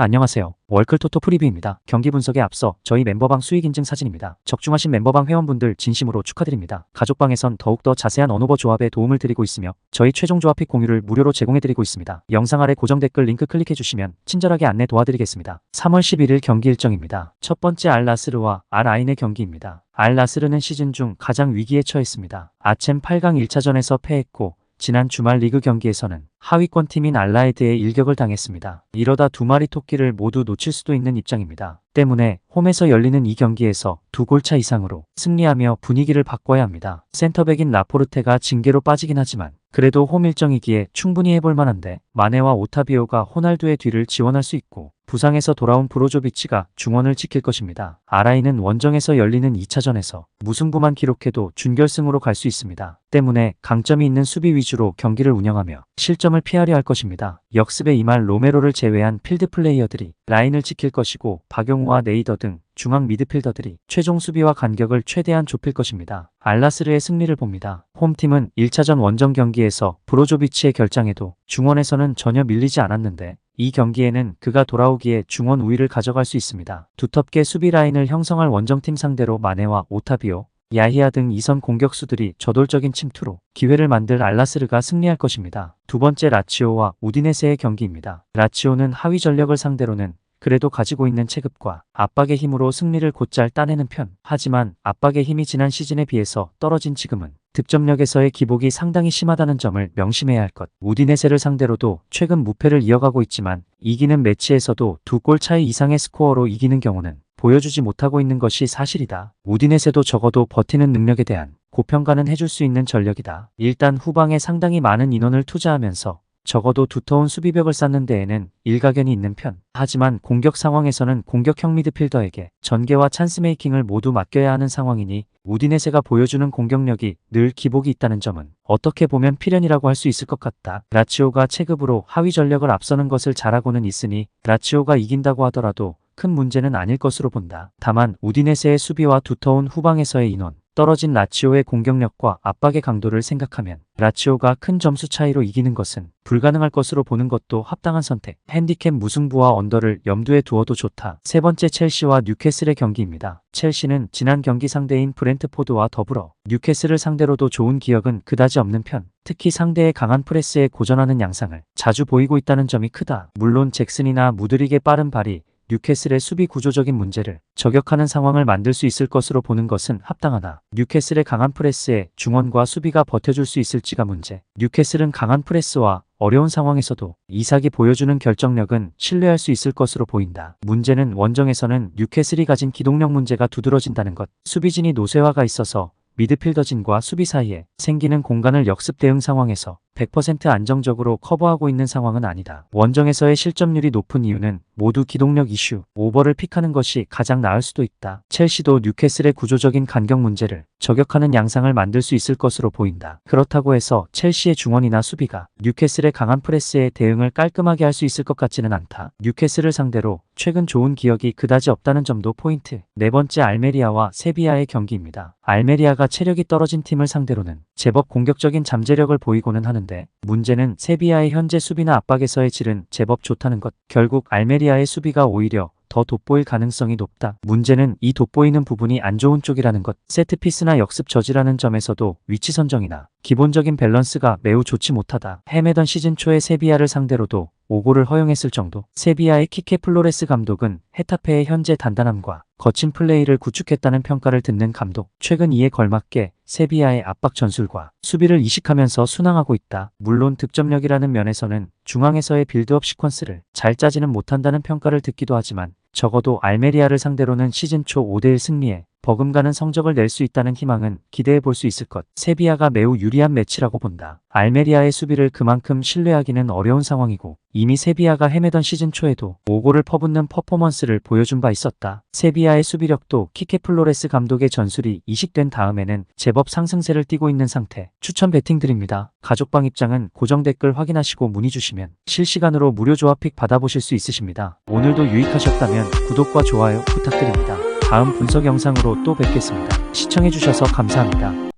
안녕하세요. 월클토토 프리뷰입니다. 경기 분석에 앞서 저희 멤버방 수익 인증 사진입니다. 적중하신 멤버방 회원분들 진심으로 축하드립니다. 가족방에선 더욱더 자세한 언오버 조합에 도움을 드리고 있으며 저희 최종 조합 픽 공유를 무료로 제공해드리고 있습니다. 영상 아래 고정 댓글 링크 클릭해주시면 친절하게 안내 도와드리겠습니다. 3월 11일 경기 일정입니다. 첫 번째 알나스르와 알아인의 경기입니다. 알나스르는 시즌 중 가장 위기에 처했습니다. 아쳔 8강 1차전에서 패했고 지난 주말 리그 경기에서는 하위권 팀인 알라에드에 일격을 당했습니다. 이러다 두 마리 토끼를 모두 놓칠 수도 있는 입장입니다. 때문에 홈에서 열리는 이 경기에서 2골차 이상으로 승리하며 분위기를 바꿔야 합니다. 센터백인 라포르테가 징계로 빠지긴 하지만 그래도 홈 일정이기에 충분히 해볼 만한데 마네와 오타비오가 호날두의 뒤를 지원할 수 있고 부상에서 돌아온 브로조비치가 중원을 지킬 것입니다. 아라이는 원정에서 열리는 2차전에서 무승부만 기록해도 준결승으로 갈 수 있습니다. 때문에 강점이 있는 수비 위주로 경기를 운영하며 실점을 피하려 할 것입니다. 역습에 임할 로메로를 제외한 필드 플레이어들이 라인을 지킬 것이고 박용우와 네이더 등 중앙 미드필더들이 최종 수비와 간격을 최대한 좁힐 것입니다. 알나스르의 승리를 봅니다. 홈팀은 1차전 원정 경기에서 브로조비치의 결장에도 중원에서는 전혀 밀리지 않았는데 이 경기에는 그가 돌아오기에 중원 우위를 가져갈 수 있습니다. 두텁게 수비 라인을 형성할 원정팀 상대로 마네와 오타비오, 야히야 등 2선 공격수들이 저돌적인 침투로 기회를 만들 알나스르가 승리할 것입니다. 두 번째 라치오와 우디네세의 경기입니다. 라치오는 하위 전력을 상대로는 그래도 가지고 있는 체급과 압박의 힘으로 승리를 곧잘 따내는 편. 하지만 압박의 힘이 지난 시즌에 비해서 떨어진 지금은 득점력에서의 기복이 상당히 심하다는 점을 명심해야 할 것. 우디네세를 상대로도 최근 무패를 이어가고 있지만 이기는 매치에서도 2골 차이 이상의 스코어로 이기는 경우는 보여주지 못하고 있는 것이 사실이다. 우디네세도 적어도 버티는 능력에 대한 고평가는 해줄 수 있는 전력이다. 일단 후방에 상당히 많은 인원을 투자하면서 적어도 두터운 수비벽을 쌓는 데에는 일가견이 있는 편. 하지만 공격 상황에서는 공격형 미드필더에게 전개와 찬스메이킹을 모두 맡겨야 하는 상황이니 우디네세가 보여주는 공격력이 늘 기복이 있다는 점은 어떻게 보면 필연이라고 할 수 있을 것 같다. 라치오가 체급으로 하위 전력을 앞서는 것을 잘하고는 있으니 라치오가 이긴다고 하더라도 큰 문제는 아닐 것으로 본다. 다만 우디네세의 수비와 두터운 후방에서의 인원, 떨어진 라치오의 공격력과 압박의 강도를 생각하면 라치오가 큰 점수 차이로 이기는 것은 불가능할 것으로 보는 것도 합당한 선택. 핸디캡 무승부와 언더를 염두에 두어도 좋다. 세 번째 첼시와 뉴캐슬의 경기입니다. 첼시는 지난 경기 상대인 브렌트포드와 더불어 뉴캐슬을 상대로도 좋은 기억은 그다지 없는 편. 특히 상대의 강한 프레스에 고전하는 양상을 자주 보이고 있다는 점이 크다. 물론 잭슨이나 무드릭의 빠른 발이 뉴캐슬의 수비 구조적인 문제를 저격하는 상황을 만들 수 있을 것으로 보는 것은 합당하다. 뉴캐슬의 강한 프레스에 중원과 수비가 버텨줄 수 있을지가 문제. 뉴캐슬은 강한 프레스와 어려운 상황에서도 이삭이 보여주는 결정력은 신뢰할 수 있을 것으로 보인다. 문제는 원정에서는 뉴캐슬이 가진 기동력 문제가 두드러진다는 것. 수비진이 노쇠화가 있어서 미드필더진과 수비 사이에 생기는 공간을 역습 대응 상황에서 100% 안정적으로 커버하고 있는 상황은 아니다. 원정에서의 실점률이 높은 이유는 모두 기동력 이슈, 오버를 픽하는 것이 가장 나을 수도 있다. 첼시도 뉴캐슬의 구조적인 간격 문제를 저격하는 양상을 만들 수 있을 것으로 보인다. 그렇다고 해서 첼시의 중원이나 수비가 뉴캐슬의 강한 프레스에 대응을 깔끔하게 할 수 있을 것 같지는 않다. 뉴캐슬을 상대로 최근 좋은 기억이 그다지 없다는 점도 포인트. 네 번째 알메리아와 세비야의 경기입니다. 알메리아가 체력이 떨어진 팀을 상대로는 제법 공격적인 잠재력을 보이고는 하는데 문제는 세비야의 현재 수비나 압박에서의 질은 제법 좋다는 것. 결국 알메리아의 수비가 오히려 더 돋보일 가능성이 높다. 문제는 이 돋보이는 부분이 안 좋은 쪽이라는 것. 세트피스나 역습 저지라는 점에서도 위치 선정이나 기본적인 밸런스가 매우 좋지 못하다. 헤매던 시즌 초에 세비야를 상대로도 5골을 허용했을 정도. 세비야의 키케 플로레스 감독은 헤타페의 현재 단단함과 거친 플레이를 구축했다는 평가를 듣는 감독. 최근 이에 걸맞게 세비야의 압박 전술과 수비를 이식하면서 순항하고 있다. 물론 득점력이라는 면에서는 중앙에서의 빌드업 시퀀스를 잘 짜지는 못한다는 평가를 듣기도 하지만 적어도 알메리아를 상대로는 시즌 초 5대1 승리에 버금가는 성적을 낼 수 있다는 희망은 기대해 볼 수 있을 것. 세비야가 매우 유리한 매치라고 본다. 알메리아의 수비를 그만큼 신뢰하기는 어려운 상황이고 이미 세비야가 헤매던 시즌 초에도 5골을 퍼붓는 퍼포먼스를 보여준 바 있었다. 세비야의 수비력도 키케 플로레스 감독의 전술이 이식된 다음에는 제법 상승세를 띠고 있는 상태. 추천 배팅 드립니다. 가족방 입장은 고정 댓글 확인하시고 문의 주시면 실시간으로 무료 조합픽 받아보실 수 있으십니다. 오늘도 유익하셨다면 구독과 좋아요 부탁드립니다. 다음 분석 영상으로 또 뵙겠습니다. 시청해주셔서 감사합니다.